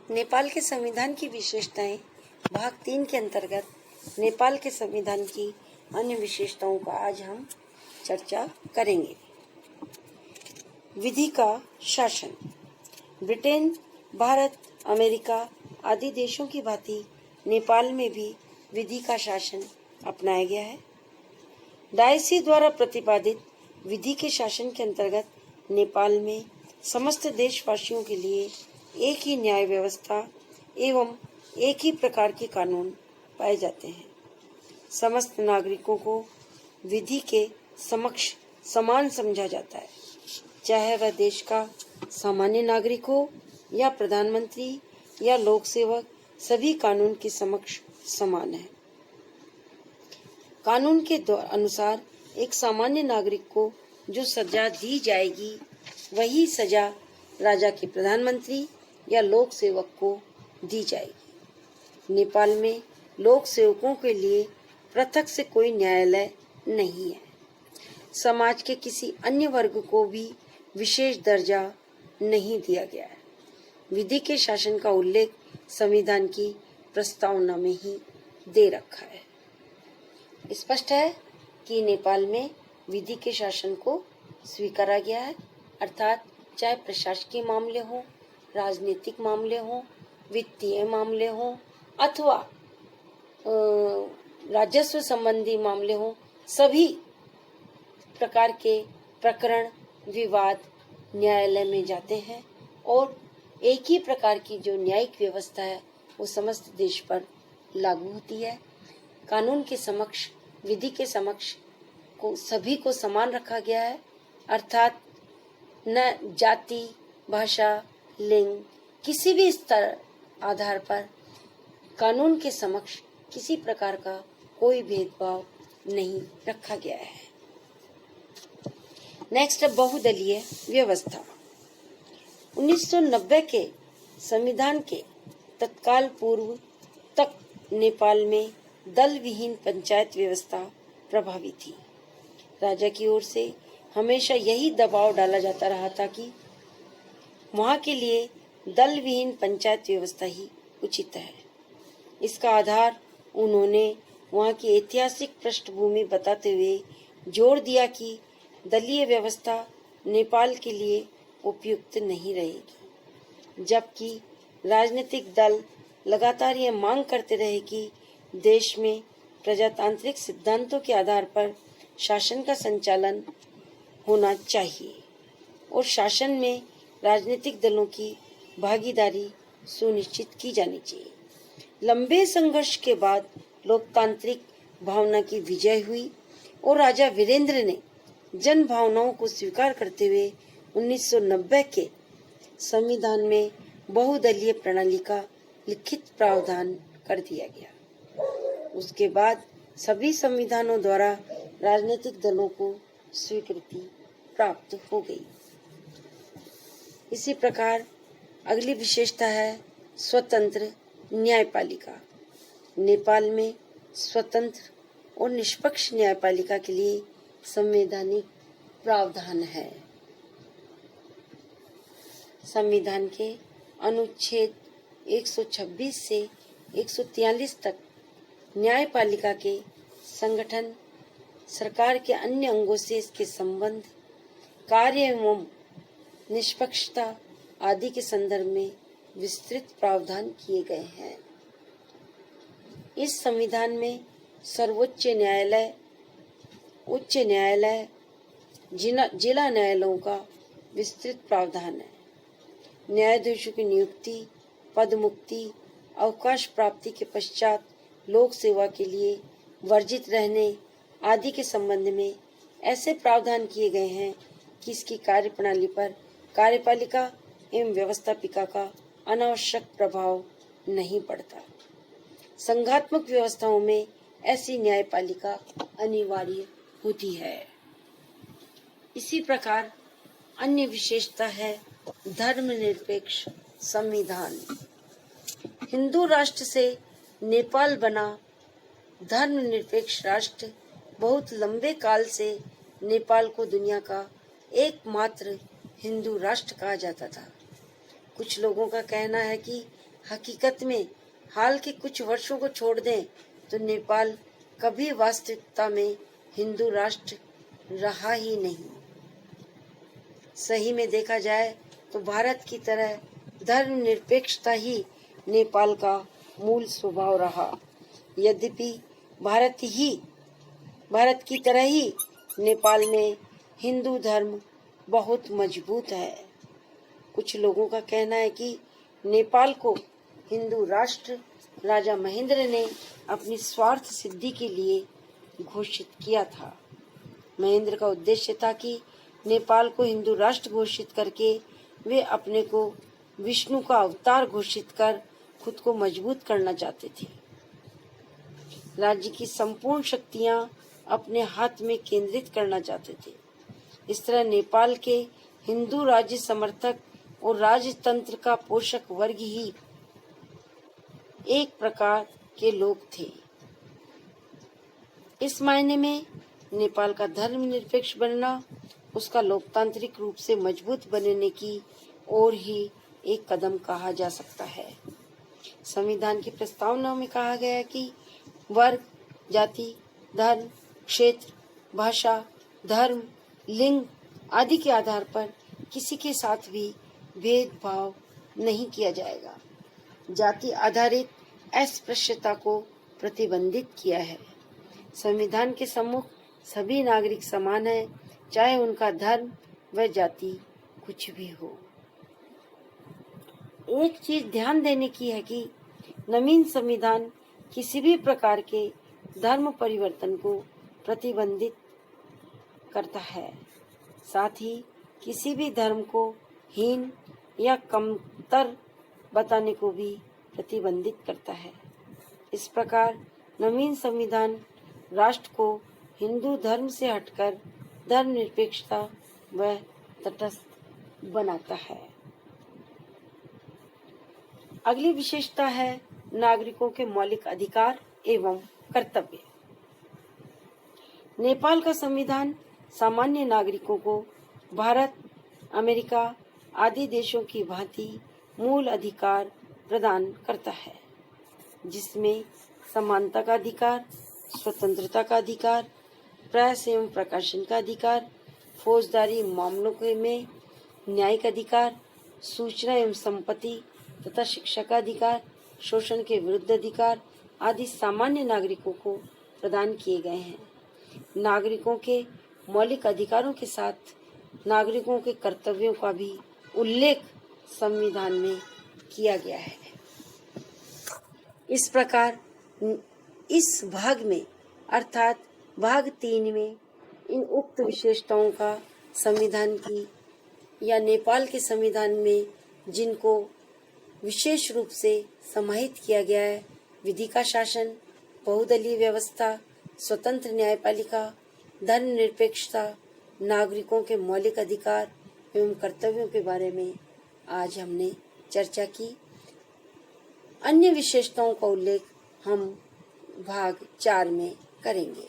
नेपाल के संविधान की विशेषताएं भाग 3 के अंतर्गत नेपाल के संविधान की अन्य विशेषताओं का आज हम चर्चा करेंगे। विधि का शासन। ब्रिटेन, भारत, अमेरिका आदि देशों की भांति नेपाल में भी विधि का शासन अपनाया गया है। डायसी द्वारा प्रतिपादित विधि के शासन के अंतर्गत नेपाल में समस्त देशवासियों के लिए एक ही न्याय व्यवस्था एवं एक ही प्रकार के कानून पाए जाते हैं। समस्त नागरिकों को विधि के समक्ष समान समझा जाता है, चाहे वह देश का सामान्य नागरिक हो या प्रधानमंत्री या लोक सेवक, सभी कानून के समक्ष समान है। कानून के अनुसार एक सामान्य नागरिक को जो सजा दी जाएगी वही सजा राजा के प्रधानमंत्री या लोक सेवक को दी जाएगी। नेपाल में लोक सेवकों के लिए पृथक से कोई न्यायालय नहीं है। समाज के किसी अन्य वर्ग को भी विशेष दर्जा नहीं दिया गया है। विधि के शासन का उल्लेख संविधान की प्रस्तावना में ही दे रखा है। स्पष्ट है कि नेपाल में विधि के शासन को स्वीकारा गया है, अर्थात चाहे प्रशासकीय मामले हो, राजनीतिक मामले हो, वित्तीय मामले हो अथवा राजस्व संबंधी मामले हो, सभी प्रकार के प्रकरण विवाद न्यायालय में जाते हैं और एक ही प्रकार की जो न्यायिक व्यवस्था है वो समस्त देश पर लागू होती है। कानून के समक्ष, विधि के समक्ष को सभी को समान रखा गया है, अर्थात न जाति, भाषा, लिंग, किसी भी स्तर आधार पर कानून के समक्ष किसी प्रकार का कोई भेदभाव नहीं रखा गया है। नेक्स्ट है बहुदलीय व्यवस्था। 1990 के संविधान के तत्काल पूर्व तक नेपाल में दल विहीन पंचायत व्यवस्था प्रभावी थी। राजा की ओर से हमेशा यही दबाव डाला जाता रहा था कि वहाँ के लिए दल विहीन पंचायत व्यवस्था ही उचित है। इसका आधार उन्होंने वहाँ की ऐतिहासिक पृष्ठभूमि बताते हुए जोर दिया कि दलीय व्यवस्था नेपाल के लिए उपयुक्त नहीं रहेगी, जबकि राजनीतिक दल लगातार यह मांग करते रहे कि देश में प्रजातांत्रिक सिद्धांतों के आधार पर शासन का संचालन होना चाहिए और शासन में राजनीतिक दलों की भागीदारी सुनिश्चित की जानी चाहिए। लंबे संघर्ष के बाद लोकतांत्रिक भावना की विजय हुई और राजा वीरेंद्र ने जन भावनाओं को स्वीकार करते हुए 1990 के संविधान में बहुदलीय प्रणाली का लिखित प्रावधान कर दिया गया। उसके बाद सभी संविधानों द्वारा राजनीतिक दलों को स्वीकृति प्राप्त हो गई। इसी प्रकार अगली विशेषता है स्वतंत्र न्यायपालिका। नेपाल में स्वतंत्र और निष्पक्ष न्यायपालिका के लिए संवैधानिक प्रावधान है। संविधान के अनुच्छेद 126 से 143 तक न्यायपालिका के संगठन, सरकार के अन्य अंगों से इसके संबंध, कार्य एवं निष्पक्षता आदि के संदर्भ में विस्तृत प्रावधान किए गए हैं। इस संविधान में सर्वोच्च न्यायालय, उच्च न्यायालय, जिला न्यायालयों का विस्तृत प्रावधान है। न्यायाधीशों की नियुक्ति, पदमुक्ति, अवकाश प्राप्ति के पश्चात लोक सेवा के लिए वर्जित रहने आदि के संबंध में ऐसे प्रावधान किए गए हैं कि इसकी कार्यप्रणाली पर कार्यपालिका एवं व्यवस्थापिका का अनावश्यक प्रभाव नहीं पड़ता। संघात्मक व्यवस्थाओं में ऐसी न्यायपालिका अनिवार्य होती है। इसी प्रकार अन्य विशेषता है धर्मनिरपेक्ष संविधान। हिंदू राष्ट्र से नेपाल बना धर्मनिरपेक्ष राष्ट्र बहुत लंबे काल से नेपाल को दुनिया का एकमात्र हिंदू राष्ट्र कहा जाता था। कुछ लोगों का कहना है कि हकीकत में हाल के कुछ वर्षों को छोड़ दें तो नेपाल कभी वास्तविकता में हिंदू राष्ट्र रहा ही नहीं। सही में देखा जाए तो भारत की तरह धर्मनिरपेक्षता ही नेपाल का मूल स्वभाव रहा। यद्यपि भारत की तरह ही नेपाल में हिंदू धर्म बहुत मजबूत है। कुछ लोगों का कहना है कि नेपाल को हिंदू राष्ट्र राजा महेंद्र ने अपनी स्वार्थ सिद्धि के लिए घोषित किया था। महेंद्र का उद्देश्य था कि नेपाल को हिंदू राष्ट्र घोषित करके वे अपने को विष्णु का अवतार घोषित कर खुद को मजबूत करना चाहते थे। राज्य की संपूर्ण शक्तियां अपने हाथ में केंद्रित करना चाहते थे। इस तरह नेपाल के हिंदू राज्य समर्थक और राजतंत्र का पोषक वर्ग ही एक प्रकार के लोग थे। इस मायने में नेपाल का धर्मनिरपेक्ष बनना उसका लोकतांत्रिक रूप से मजबूत बनने की ओर ही एक कदम कहा जा सकता है। संविधान की प्रस्तावना में कहा गया है कि वर्ग, जाति, धर्म, क्षेत्र, भाषा, धर्म, लिंग आदि के आधार पर किसी के साथ भी भेदभाव नहीं किया जाएगा। जाति आधारित अस्पृश्यता को प्रतिबंधित किया है। संविधान के सम्मुख सभी नागरिक समान हैं, चाहे उनका धर्म व जाति कुछ भी हो। एक चीज ध्यान देने की है कि नवीन संविधान किसी भी प्रकार के धर्म परिवर्तन को प्रतिबंधित करता है, साथ ही किसी भी धर्म को हीन या कमतर बताने को भी प्रतिबंधित करता है। इस प्रकार नवीन संविधान राष्ट्र को हिंदू धर्म से हटकर धर्मनिरपेक्षता व तटस्थ बनाता है। अगली विशेषता है नागरिकों के मौलिक अधिकार एवं कर्तव्य। नेपाल का संविधान सामान्य नागरिकों को भारत, अमेरिका आदि देशों की भांति मूल अधिकार प्रदान करता है, जिसमें समानता का अधिकार, स्वतंत्रता का अधिकार, प्रेस एवं प्रकाशन का अधिकार, फौजदारी मामलों में न्यायिक अधिकार, सूचना एवं संपत्ति तथा शिक्षा का अधिकार, शोषण के विरुद्ध अधिकार आदि सामान्य नागरिकों को प्रदान किए गए हैं। नागरिकों के मौलिक अधिकारों के साथ नागरिकों के कर्तव्यों का भी उल्लेख संविधान में किया गया है। इस प्रकार इस भाग में अर्थात भाग 3 में इन उक्त विशेषताओं का संविधान की या नेपाल के संविधान में जिनको विशेष रूप से समाहित किया गया है, विधि का शासन, बहुदलीय व्यवस्था, स्वतंत्र न्यायपालिका, धर्मनिरपेक्षता, नागरिकों के मौलिक अधिकार एवं कर्तव्यों के बारे में आज हमने चर्चा की। अन्य विशेषताओं का उल्लेख हम भाग 4 में करेंगे।